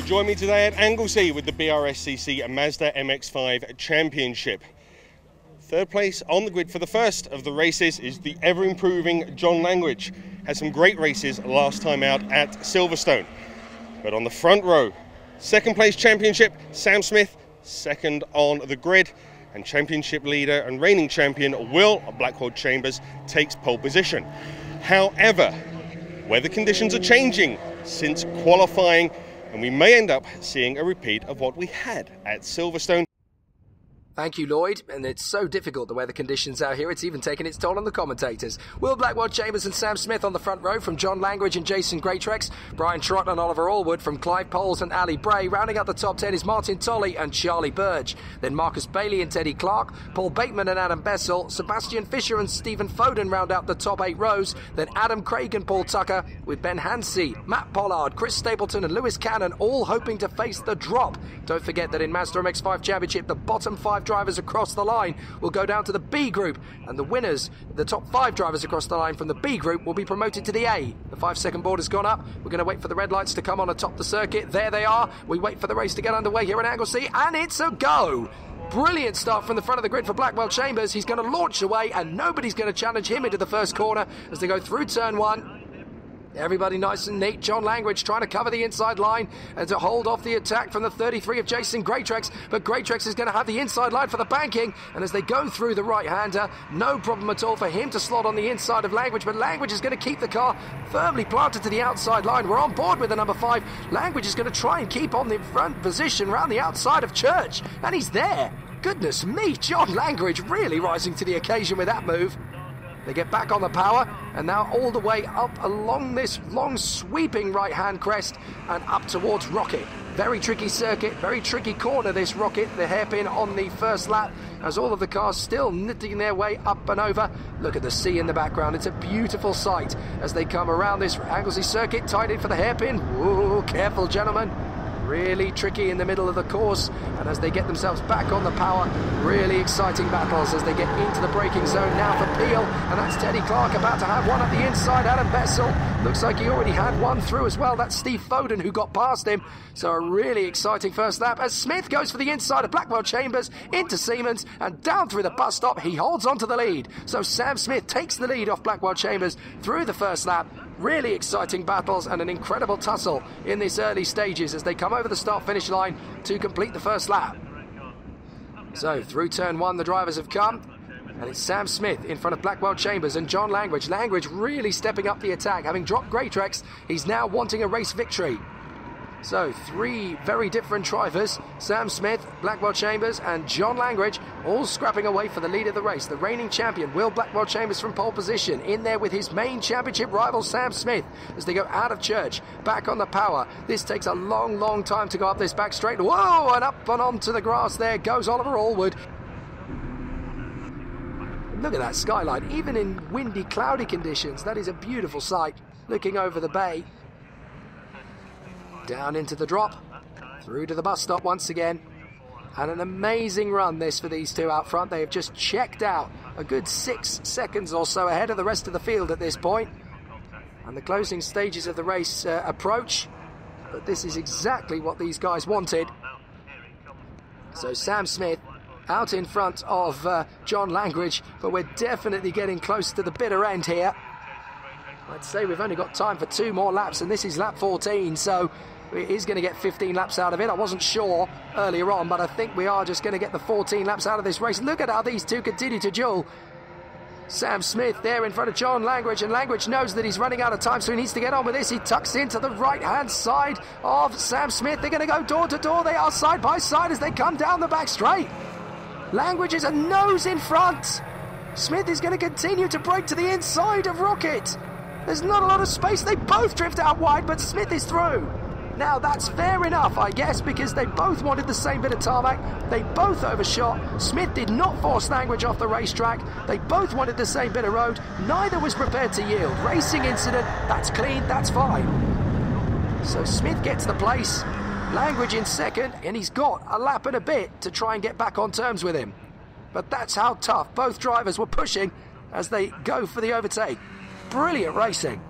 Join me today at Anglesey with the BRSCC Mazda MX-5 Championship. Third place on the grid for the first of the races is the ever-improving John Langridge. Had some great races last time out at Silverstone. But on the front row, second place championship, Sam Smith, second on the grid. And championship leader and reigning champion Will Blackwell Chambers takes pole position. However, weather conditions are changing since qualifying, and we may end up seeing a repeat of what we had at Silverstone. Thank you, Lloyd. And it's so difficult, the weather conditions out here, it's even taken its toll on the commentators. Will Blackwell Chambers and Sam Smith on the front row from John Langridge and Jason Greatrex. Brian Trott and Oliver Allwood from Clive Poles and Ali Bray. Rounding out the top 10 is Martin Tolley and Charlie Burge. Then Marcus Bailey and Teddy Clark. Paul Bateman and Adam Bessel. Sebastian Fisher and Stephen Foden round out the top 8 rows. Then Adam Craig and Paul Tucker with Ben Hansey, Matt Pollard, Chris Stapleton and Lewis Cannon all hoping to face the drop. Don't forget that in Mazda MX-5 Championship, the bottom 5 drivers across the line will go down to the B group, and the winners, the top 5 drivers across the line from the B group, will be promoted to the A. The 5-second board has gone up. We're going to wait for the red lights to come on atop the circuit. There they are. We wait for the race to get underway here in Anglesey, and it's a go. Brilliant start from the front of the grid for Blackwell Chambers. He's going to launch away, and nobody's going to challenge him into the first corner as they go through turn 1. Everybody nice and neat. John Langridge trying to cover the inside line and to hold off the attack from the 33 of Jason Greatrex. But Greatrex is going to have the inside line for the banking. And as they go through the right-hander, no problem at all for him to slot on the inside of Langridge. But Langridge is going to keep the car firmly planted to the outside line. We're on board with the number 5. Langridge is going to try and keep on the front position around the outside of Church. And he's there. Goodness me, John Langridge really rising to the occasion with that move. They get back on the power, and now all the way up along this long sweeping right-hand crest and up towards Rocket. Very tricky circuit, very tricky corner this Rocket, the hairpin on the first lap, as all of the cars still knitting their way up and over. Look at the sea in the background. It's a beautiful sight as they come around this Anglesey circuit, tied in for the hairpin. Whoa, careful, gentlemen. Really tricky in the middle of the course, and as they get themselves back on the power, really exciting battles as they get into the braking zone now for Peel, and that's Teddy Clark about to have one up the inside. Adam Bessel looks like he already had one through as well. That's Steve Foden who got past him, so a really exciting first lap as Smith goes for the inside of Blackwell Chambers into Siemens and down through the bus stop. He holds on to the lead, so Sam Smith takes the lead off Blackwell Chambers through the first lap. Really exciting battles and an incredible tussle in these early stages as they come over the start-finish line to complete the first lap. So through turn 1 the drivers have come, and it's Sam Smith in front of Blackwell Chambers and John Langridge. Langridge really stepping up the attack, having dropped Greatrex. He's now wanting a race victory. So 3 very different drivers, Sam Smith, Blackwell Chambers and John Langridge, all scrapping away for the lead of the race. The reigning champion, Will Blackwell Chambers from pole position, in there with his main championship rival, Sam Smith, as they go out of Church, back on the power. This takes a long, long time to go up this back straight. Whoa, and up and onto the grass there goes Oliver Allwood. Look at that skyline, even in windy, cloudy conditions. That is a beautiful sight, looking over the bay. Down into the drop, through to the bus stop once again. And an amazing run this for these two out front. They have just checked out a good 6 seconds or so ahead of the rest of the field at this point. And the closing stages of the race approach. But this is exactly what these guys wanted. So Sam Smith out in front of John Langridge, but we're definitely getting close to the bitter end here. I'd say we've only got time for 2 more laps, and this is lap 14, so it is going to get 15 laps out of it. I wasn't sure earlier on, but I think we are just going to get the 14 laps out of this race. Look at how these two continue to duel. Sam Smith there in front of John Langridge, and Langridge knows that he's running out of time, so he needs to get on with this. He tucks into the right-hand side of Sam Smith. They're going to go door to door. They are side by side as they come down the back straight. Langridge is a nose in front. Smith is going to continue to break to the inside of Rocket. There's not a lot of space. They both drift out wide, but Smith is through. Now, that's fair enough, I guess, because they both wanted the same bit of tarmac. They both overshot. Smith did not force Langridge off the racetrack. They both wanted the same bit of road. Neither was prepared to yield. Racing incident, that's clean, that's fine. So Smith gets the place. Langridge in second, and he's got a lap and a bit to try and get back on terms with him. But that's how tough both drivers were pushing as they go for the overtake. Brilliant racing.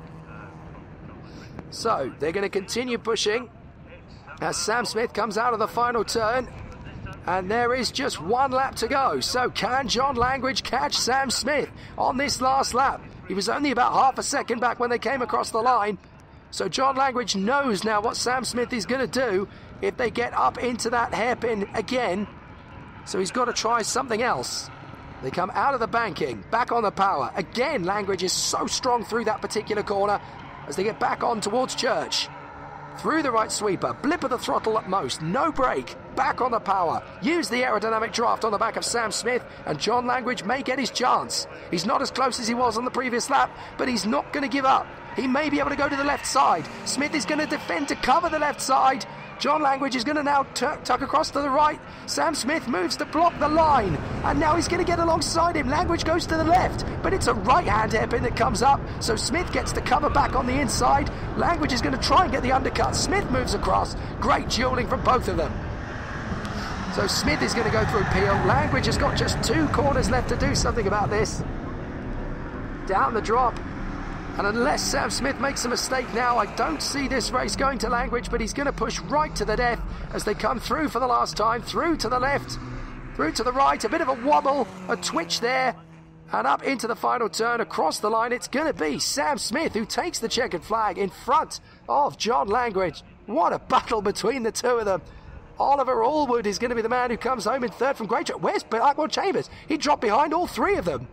So they're going to continue pushing as Sam Smith comes out of the final turn. And there is just one lap to go. So can John Langridge catch Sam Smith on this last lap? He was only about half a second back when they came across the line. So John Langridge knows now what Sam Smith is going to do if they get up into that hairpin again. So he's got to try something else. They come out of the banking, back on the power. Again, Langridge is so strong through that particular corner as they get back on towards Church. Through the right sweeper, blip of the throttle at most, no brake, back on the power. Use the aerodynamic draft on the back of Sam Smith, and John Langridge may get his chance. He's not as close as he was on the previous lap, but he's not going to give up. He may be able to go to the left side. Smith is going to defend to cover the left side. John Langridge is going to now tuck across to the right. Sam Smith moves to block the line, and now he's going to get alongside him. Langridge goes to the left, but it's a right-hand hairpin that comes up, so Smith gets to cover back on the inside. Langridge is going to try and get the undercut. Smith moves across. Great dueling from both of them. So Smith is going to go through Peel. Langridge has got just 2 corners left to do something about this. Down the drop. And unless Sam Smith makes a mistake now, I don't see this race going to Langridge, but he's going to push right to the death as they come through for the last time. Through to the left, through to the right, a bit of a wobble, a twitch there, and up into the final turn. Across the line, it's going to be Sam Smith who takes the checkered flag in front of John Langridge. What a battle between the two of them. Oliver Allwood is going to be the man who comes home in third from Greatrex. Where's Blackwell Chambers? He dropped behind all 3 of them.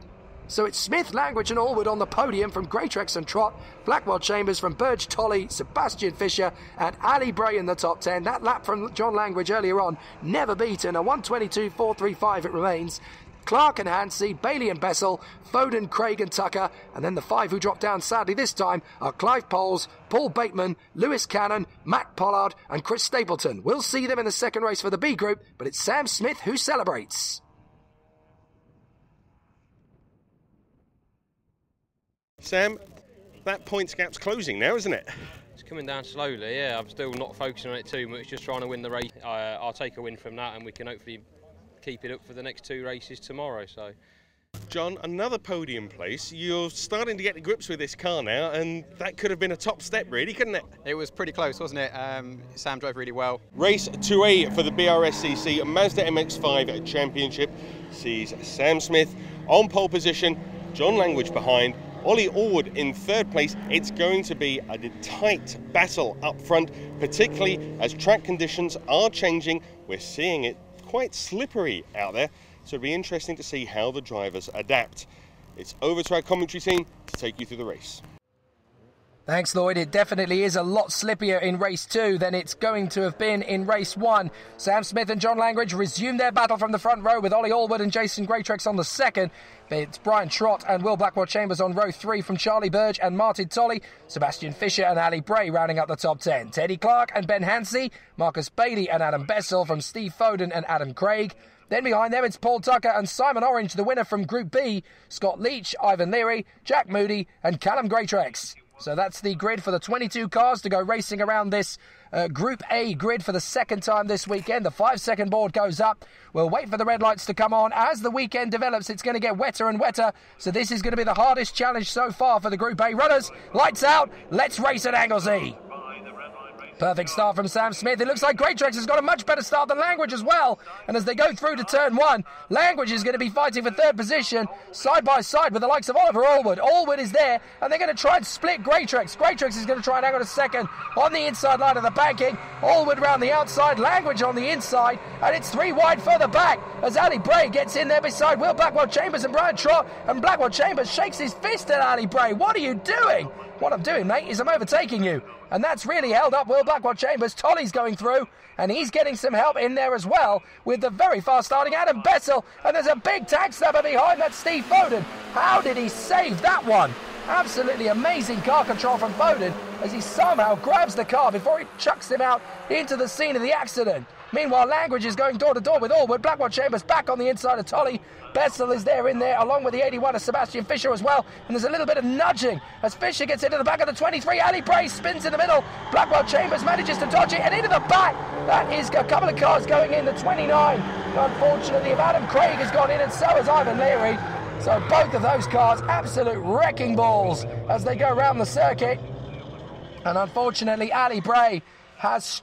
So it's Smith, Langridge and Allwood on the podium from Greatrex and Trott, Blackwell Chambers from Burge Tolley, Sebastian Fisher and Ali Bray in the top 10. That lap from John Langridge earlier on, never beaten, a 1:22.435 it remains. Clark and Hansey, Bailey and Bessel, Foden, Craig and Tucker, and then the 5 who dropped down sadly this time are Clive Poles, Paul Bateman, Lewis Cannon, Matt Pollard and Chris Stapleton. We'll see them in the second race for the B group, but it's Sam Smith who celebrates. Sam, that points gap's closing now, isn't it? It's coming down slowly, yeah. I'm still not focusing on it too much, just trying to win the race. I'll take a win from that and we can hopefully keep it up for the next 2 races tomorrow. So, John, another podium place. You're starting to get to grips with this car now, and that could have been a top step, really, couldn't it? It was pretty close, wasn't it? Sam drove really well. Race 2A for the BRSCC Mazda MX-5 Championship sees Sam Smith on pole position, John Langridge behind, Ollie Allwood in third place. It's going to be a tight battle up front, particularly as track conditions are changing. We're seeing it quite slippery out there, so it'll be interesting to see how the drivers adapt. It's over to our commentary team to take you through the race. Thanks, Lloyd. It definitely is a lot slippier in race 2 than it's going to have been in race 1. Sam Smith and John Langridge resume their battle from the front row with Ollie Allwood and Jason Greatrex on the second. It's Brian Trott and Will Blackwell Chambers on row 3 from Charlie Burge and Martin Tolley, Sebastian Fisher and Ali Bray rounding up the top 10. Teddy Clark and Ben Hansey, Marcus Bailey and Adam Bessel from Steve Foden and Adam Craig. Then behind them it's Paul Tucker and Simon Orange, the winner from Group B, Scott Leach, Ivan Leary, Jack Moody and Callum Greatrex. So that's the grid for the 22 cars to go racing around this Group A grid for the second time this weekend. The 5-second board goes up. We'll wait for the red lights to come on. As the weekend develops, it's going to get wetter and wetter. So this is going to be the hardest challenge so far for the Group A runners. Lights out. Let's race at Anglesey. Perfect start from Sam Smith. It looks like Greatrex has got a much better start than Langridge as well. And as they go through to turn 1, Langridge is going to be fighting for third position, side by side with the likes of Oliver Allwood. Allwood is there, and they're going to try and split Greatrex. Greatrex is going to try and hang on a second on the inside line of the banking. Allwood round the outside, Langridge on the inside, and it's 3 wide further back as Ali Bray gets in there beside Will Blackwell Chambers and Brian Trott, and Blackwell Chambers shakes his fist at Ali Bray. What are you doing? What I'm doing, mate, is I'm overtaking you. And that's really held up Will Blackwell Chambers. Tolley's going through, and he's getting some help in there as well with the very fast starting Adam Bessel. And there's a big tag stabber behind that, Steve Foden. How did he save that one? Absolutely amazing car control from Foden as he somehow grabs the car before he chucks him out into the scene of the accident. Meanwhile, Langridge is going door to door with Allwood. Blackwell Chambers back on the inside of Tolley. Bessel is there in there, along with the 81 of Sebastian Fisher as well. And there's a little bit of nudging as Fisher gets into the back of the 23. Ali Bray spins in the middle. Blackwell Chambers manages to dodge it and into the back. That is a couple of cars going in, the 29. Unfortunately, Adam Craig has gone in and so has Ivan Leary. So both of those cars, absolute wrecking balls as they go around the circuit. And unfortunately, Ali Bray has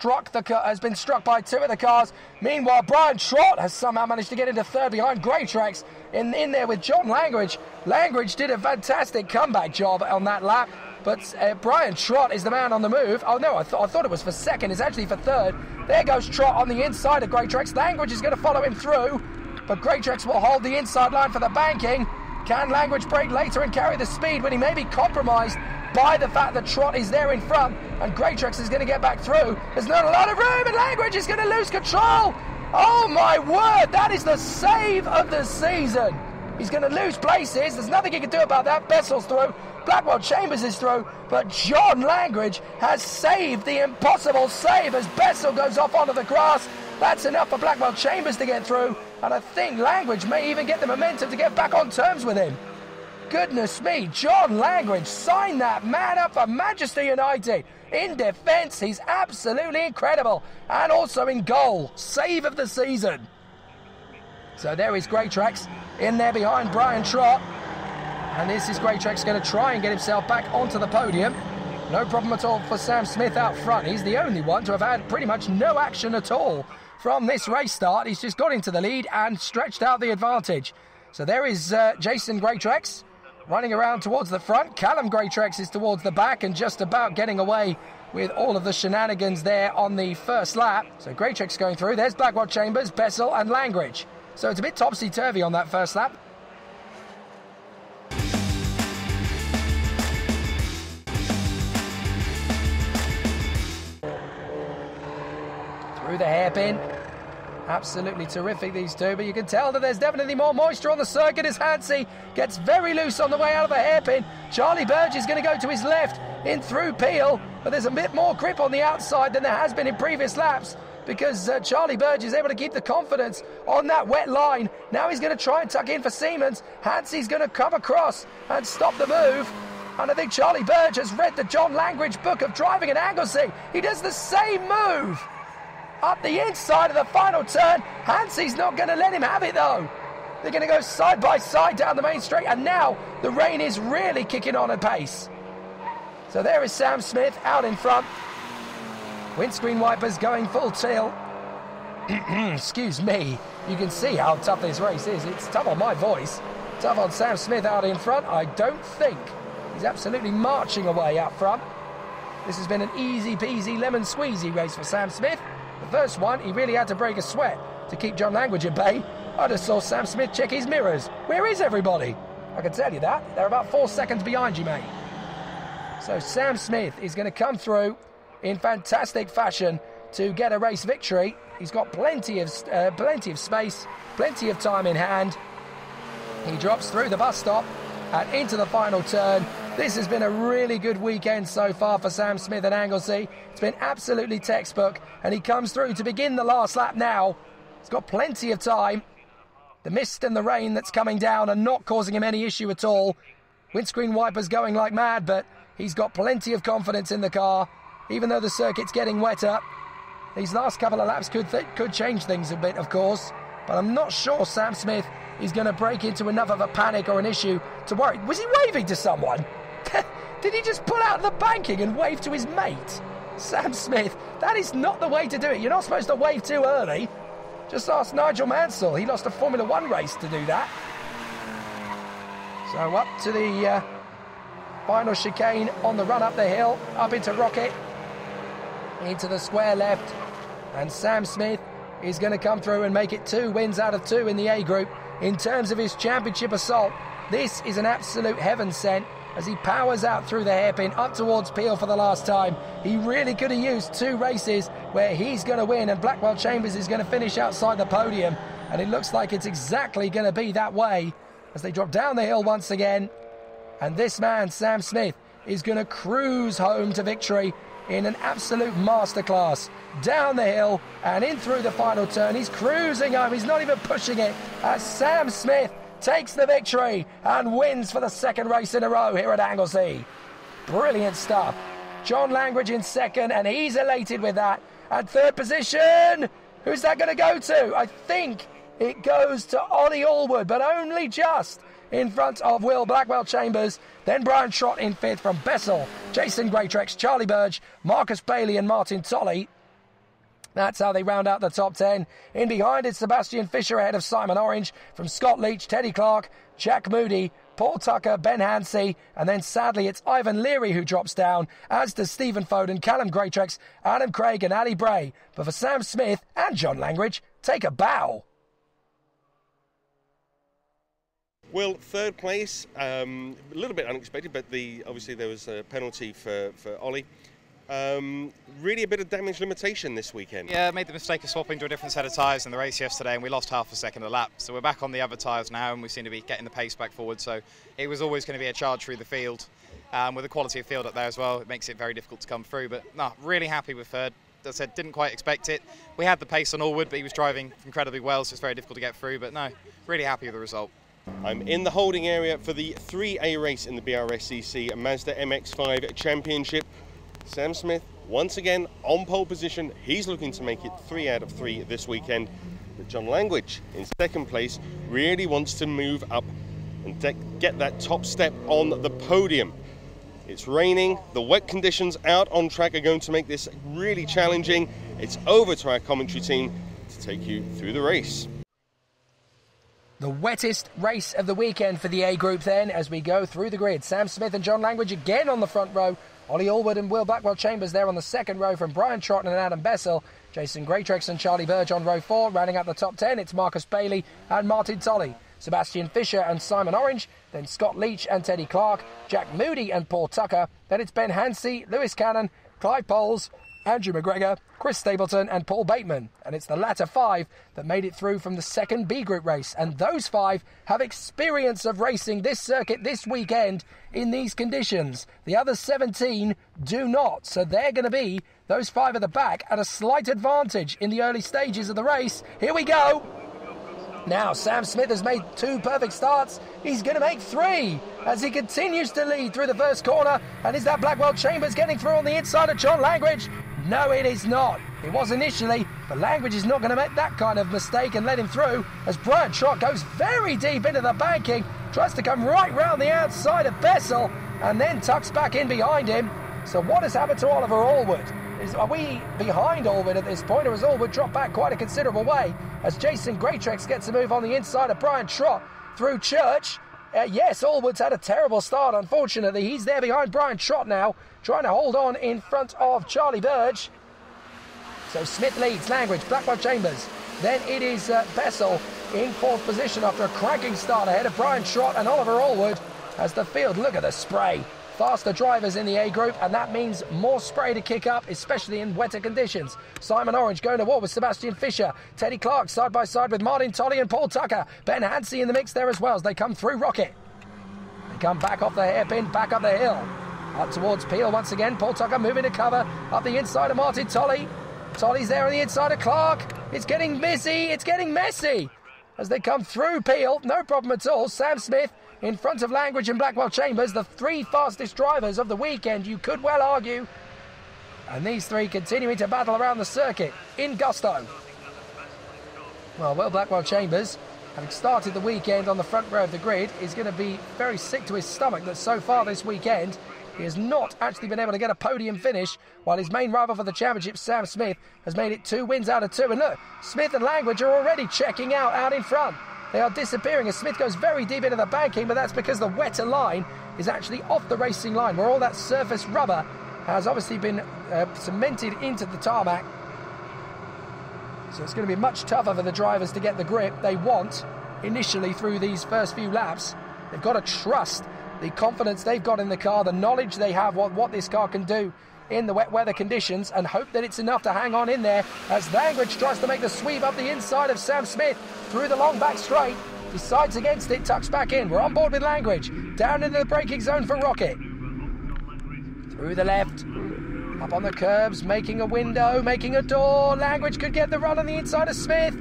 been struck by two of the cars. Meanwhile, Brian Trott has somehow managed to get into third behind Greatrex in there with John Langridge. Langridge did a fantastic comeback job on that lap, but Brian Trott is the man on the move. Oh no, I thought it was for second. It's actually for third. There goes Trott on the inside of Greatrex. Langridge is going to follow him through, but Greatrex will hold the inside line for the banking. Can Langridge brake later and carry the speed when he may be compromised by the fact that Trott is there in front and Greatrex is going to get back through? There's not a lot of room and Langridge is going to lose control. Oh my word, that is the save of the season. He's going to lose places. There's nothing he can do about that. Bessel's through. Blackwell Chambers is through. But John Langridge has saved the impossible save as Bessel goes off onto the grass. That's enough for Blackwell Chambers to get through. And I think Langridge may even get the momentum to get back on terms with him. Goodness me, John Langridge signed that man up for Manchester United. In defence, he's absolutely incredible. And also in goal, save of the season. So there is Greatrex in there behind Brian Trott. And this is Greatrex going to try and get himself back onto the podium. No problem at all for Sam Smith out front. He's the only one to have had pretty much no action at all from this race start. He's just got into the lead and stretched out the advantage. So there is Jason Greatrex running around towards the front. Callum Greatrex is towards the back and just about getting away with all of the shenanigans there on the first lap. So Greatrex going through. There's Blackwell Chambers, Bessel and Langridge. So it's a bit topsy-turvy on that first lap. Through the hairpin. Absolutely terrific, these two, but you can tell that there's definitely more moisture on the circuit as Hansey gets very loose on the way out of the hairpin. Charlie Burge is going to go to his left in through Peel, but there's a bit more grip on the outside than there has been in previous laps because Charlie Burge is able to keep the confidence on that wet line. Now he's going to try and tuck in for Siemens. Hansey's going to come across and stop the move. And I think Charlie Burge has read the John Langridge book of driving at Anglesey. He does the same move up the inside of the final turn. Hansey's not going to let him have it though. They're going to go side by side down the main straight, and now the rain is really kicking on at pace. So there is Sam Smith out in front. Windscreen wipers going full tilt. Excuse me. You can see how tough this race is. It's tough on my voice. Tough on Sam Smith out in front. I don't think he's absolutely marching away up front. This has been an easy peasy lemon squeezy race for Sam Smith. The first one, he really had to break a sweat to keep John Langridge at bay. I just saw Sam Smith check his mirrors. Where is everybody? I can tell you that. They're about 4 seconds behind you, mate. So Sam Smith is going to come through in fantastic fashion to get a race victory. He's got plenty of space, plenty of time in hand. He drops through the bus stop and into the final turn. This has been a really good weekend so far for Sam Smith at Anglesey. It's been absolutely textbook, and he comes through to begin the last lap now. He's got plenty of time. The mist and the rain that's coming down are not causing him any issue at all. Windscreen wipers going like mad, but he's got plenty of confidence in the car, even though the circuit's getting wetter. These last couple of laps could change things a bit, of course, but I'm not sure Sam Smith is going to break into enough of a panic or an issue to worry. Was he waving to someone? Did he just pull out the banking and wave to his mate? Sam Smith, that is not the way to do it. You're not supposed to wave too early. Just ask Nigel Mansell. He lost a Formula 1 race to do that. So up to the final chicane on the run up the hill, up into Rocket, into the square left. And Sam Smith is going to come through and make it 2 wins out of 2 in the A group. In terms of his championship assault, this is an absolute heaven sent as he powers out through the hairpin up towards Peel for the last time. He really could have used 2 races where he's going to win and Blackwell Chambers is going to finish outside the podium, and it looks like it's exactly going to be that way as they drop down the hill once again. And this man, Sam Smith, is going to cruise home to victory in an absolute masterclass. Down the hill and in through the final turn. He's cruising home. He's not even pushing it as Sam Smith takes the victory and wins for the 2nd race in a row here at Anglesey. Brilliant stuff. John Langridge in 2nd, and he's elated with that. And 3rd position, who's that going to go to? I think it goes to Ollie Allwood, but only just. in front of Will Blackwell Chambers. Then Brian Trott in 5th from Bessel, Jason Greatrex, Charlie Burge, Marcus Bailey and Martin Tolley. That's how they round out the top 10. In behind it's Sebastian Fisher ahead of Simon Orange from Scott Leach, Teddy Clark, Jack Moody, Paul Tucker, Ben Hansey, and then sadly it's Ivan Leary who drops down, as does Stephen Foden, Callum Greatrex, Adam Craig and Ali Bray. But for Sam Smith and John Langridge, take a bow. Well, third place, a little bit unexpected, but obviously there was a penalty for Ollie. Really a bit of damage limitation this weekend. Yeah, made the mistake of swapping to a different set of tyres in the race yesterday, and we lost half a second a lap. So we're back on the other tyres now, and we seem to be getting the pace back forward. So it was always going to be a charge through the field. With the quality of field up there as well, it makes it very difficult to come through. But no, really happy with third. As I said, didn't quite expect it. We had the pace on Allwood, but he was driving incredibly well, so it's very difficult to get through. But no, really happy with the result. I'm in the holding area for the 3A race in the BRSCC Mazda MX-5 Championship. Sam Smith, once again, on pole position. He's looking to make it 3 out of 3 this weekend. But John Langridge, in second place, really wants to move up and get that top step on the podium. It's raining. The wet conditions out on track are going to make this really challenging. It's over to our commentary team to take you through the race. The wettest race of the weekend for the A group then, as we go through the grid. Sam Smith and John Langridge again on the front row. Ollie Allwood and Will Blackwell Chambers there on the second row from Brian Trott and Adam Bessel. Jason Greatrex and Charlie Burge on row 4. Rounding out the top 10, it's Marcus Bailey and Martin Tolley. Sebastian Fisher and Simon Orange. Then Scott Leach and Teddy Clark. Jack Moody and Paul Tucker. Then it's Ben Hansey, Lewis Cannon, Clive Poles, Andrew McGregor, Chris Stapleton and Paul Bateman. And it's the latter 5 that made it through from the second B group race. And those 5 have experience of racing this circuit this weekend in these conditions. The other 17 do not. So they're going to be, those 5 at the back, at a slight advantage in the early stages of the race. Here we go. Now, Sam Smith has made 2 perfect starts. He's going to make 3 as he continues to lead through the first corner. And is that Blackwell Chambers getting through on the inside of John Langridge? No, it is not. It was initially, but Langridge is not going to make that kind of mistake and let him through as Brian Trott goes very deep into the banking, tries to come right round the outside of Bessel and then tucks back in behind him. So what has happened to Oliver Allwood? Are we behind Allwood at this point, or has Allwood dropped back quite a considerable way as Jason Greatrex gets a move on the inside of Brian Trott through Church? Yes, Allwood's had a terrible start, unfortunately. He's there behind Brian Trott now, trying to hold on in front of Charlie Burge. So Smith leads, Langridge, Blackwell Chambers. Then it is Bessel in 4th position after a cracking start ahead of Brian Trott and Oliver Allwood as the field, look at the spray. Faster drivers in the A group, and that means more spray to kick up, especially in wetter conditions. Simon Orange going to war with Sebastian Fisher. Teddy Clark side by side with Martin Tolley and Paul Tucker. Ben Hansey in the mix there as well as they come through Rocket. They come back off the hairpin, back up the hill. Up towards Peel once again. Paul Tucker moving to cover. Up the inside of Martin Tolley. Tolley's there on the inside of Clark. It's getting messy. It's getting messy. As they come through Peel, no problem at all. Sam Smith in front of Langridge and Blackwell Chambers, the 3 fastest drivers of the weekend, you could well argue. And these 3 continuing to battle around the circuit in gusto. Well, Will Blackwell Chambers, having started the weekend on the front row of the grid, is going to be very sick to his stomach that so far this weekend he has not actually been able to get a podium finish, while his main rival for the championship, Sam Smith, has made it 2 wins out of 2. And look, Smith and Langridge are already checking out in front. They are disappearing as Smith goes very deep into the banking, but that's because the wetter line is actually off the racing line, where all that surface rubber has obviously been cemented into the tarmac. So it's going to be much tougher for the drivers to get the grip they want initially through these first few laps. They've got to trust the confidence they've got in the car, the knowledge they have what this car can do in the wet weather conditions, and hope that it's enough to hang on in there as Langridge tries to make the sweep up the inside of Sam Smith through the long back straight. Decides against it, tucks back in. We're on board with Langridge. Down into the braking zone for Rocket. Through the left. Up on the curbs, making a window, making a door. Langridge could get the run on the inside of Smith.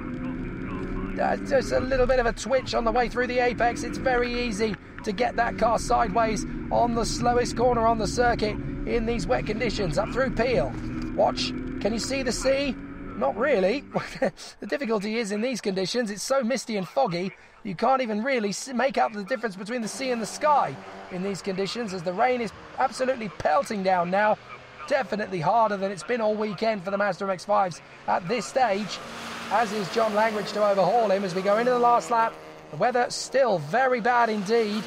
Just a little bit of a twitch on the way through the apex. It's very easy to get that car sideways on the slowest corner on the circuit in these wet conditions. Up through Peel. Watch. Can you see the sea? Not really. The difficulty is in these conditions, it's so misty and foggy, you can't even really make out the difference between the sea and the sky in these conditions, as the rain is absolutely pelting down now. Definitely harder than it's been all weekend for the Mazda MX-5s at this stage, as is John Langridge to overhaul him as we go into the last lap. The weather still very bad indeed,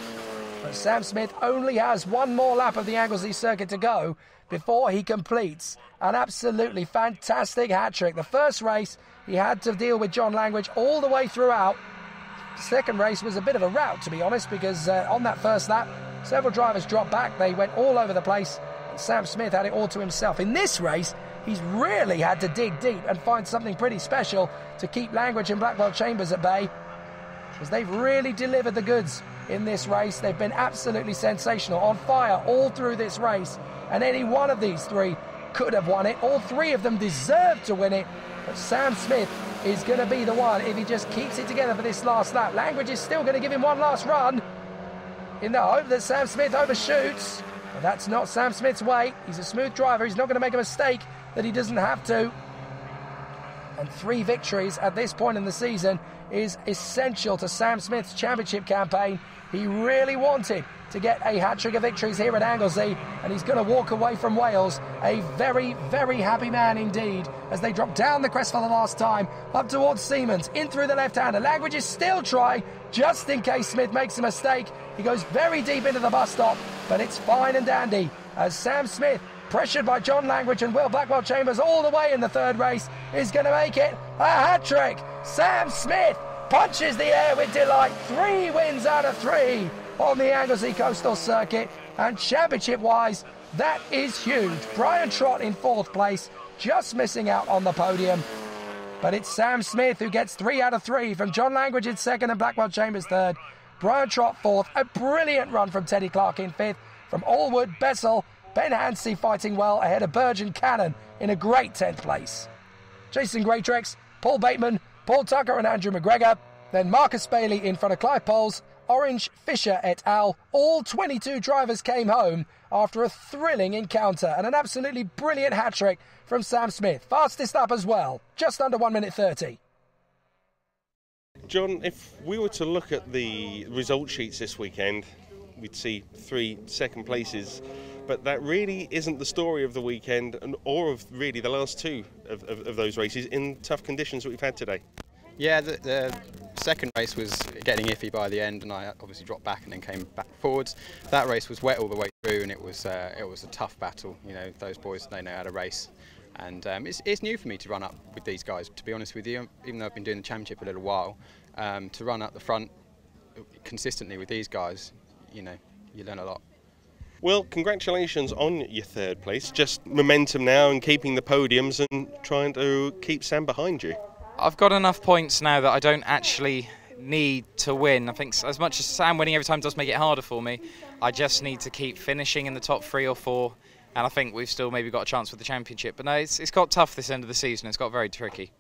but Sam Smith only has one more lap of the Anglesey circuit to go before he completes an absolutely fantastic hat-trick. The first race, he had to deal with John Langridge all the way throughout. The second race was a bit of a rout, to be honest, because on that first lap, several drivers dropped back. They went all over the place, and Sam Smith had it all to himself. In this race, he's really had to dig deep and find something pretty special to keep Langridge and Blackwell Chambers at bay, because they've really delivered the goods in this race. They've been absolutely sensational, on fire all through this race, and any one of these three could have won it. All three of them deserve to win it, but Sam Smith is going to be the one if he just keeps it together for this last lap. Langridge is still going to give him one last run in the hope that Sam Smith overshoots, but that's not Sam Smith's way. He's a smooth driver. He's not going to make a mistake that he doesn't have to. And 3 victories at this point in the season is essential to Sam Smith's championship campaign. He really wanted to get a hat-trick of victories here at Anglesey, and he's going to walk away from Wales a very, very happy man indeed, as they drop down the crest for the last time, up towards Siemens, in through the left-hander. Langridge is still trying, just in case Smith makes a mistake. He goes very deep into the bus stop, but it's fine and dandy, as Sam Smith, pressured by John Langridge and Will Blackwell Chambers all the way in the third race, is going to make it a hat-trick. Sam Smith punches the air with delight. 3 wins out of 3 on the Anglesey Coastal circuit, and championship-wise, that is huge. Brian Trott in 4th place, just missing out on the podium. But it's Sam Smith who gets 3 out of 3 from John Langridge in 2nd and Blackwell Chambers 3rd. Brian Trott 4th. A brilliant run from Teddy Clark in 5th. From Allwood, Bessel, Ben Hansey fighting well ahead of Burge and Cannon in a great 10th place. Jason Greatrex, Paul Bateman, Paul Tucker and Andrew McGregor. Then Marcus Bailey in front of Clive Poles, Orange, Fisher et al. All 22 drivers came home after a thrilling encounter and an absolutely brilliant hat-trick from Sam Smith. Fastest lap as well, just under 1 minute 30. John, if we were to look at the result sheets this weekend, we'd see 3 second places, but that really isn't the story of the weekend, or of really the last 2 of those races in tough conditions that we've had today. Yeah, the second race was getting iffy by the end, and I obviously dropped back and then came back forwards. That race was wet all the way through, and it was a tough battle. You know, those boys, they know how to race, and it's new for me to run up with these guys, to be honest with you. Even though I've been doing the championship a little while, to run up the front consistently with these guys, you know, you learn a lot. Well, congratulations on your 3rd place. Just momentum now and keeping the podiums and trying to keep Sam behind you. I've got enough points now that I don't actually need to win. I think as much as Sam winning every time does make it harder for me, I just need to keep finishing in the top 3 or 4, and I think we've still maybe got a chance with the championship. But no, it's got tough this end of the season. It's got very tricky.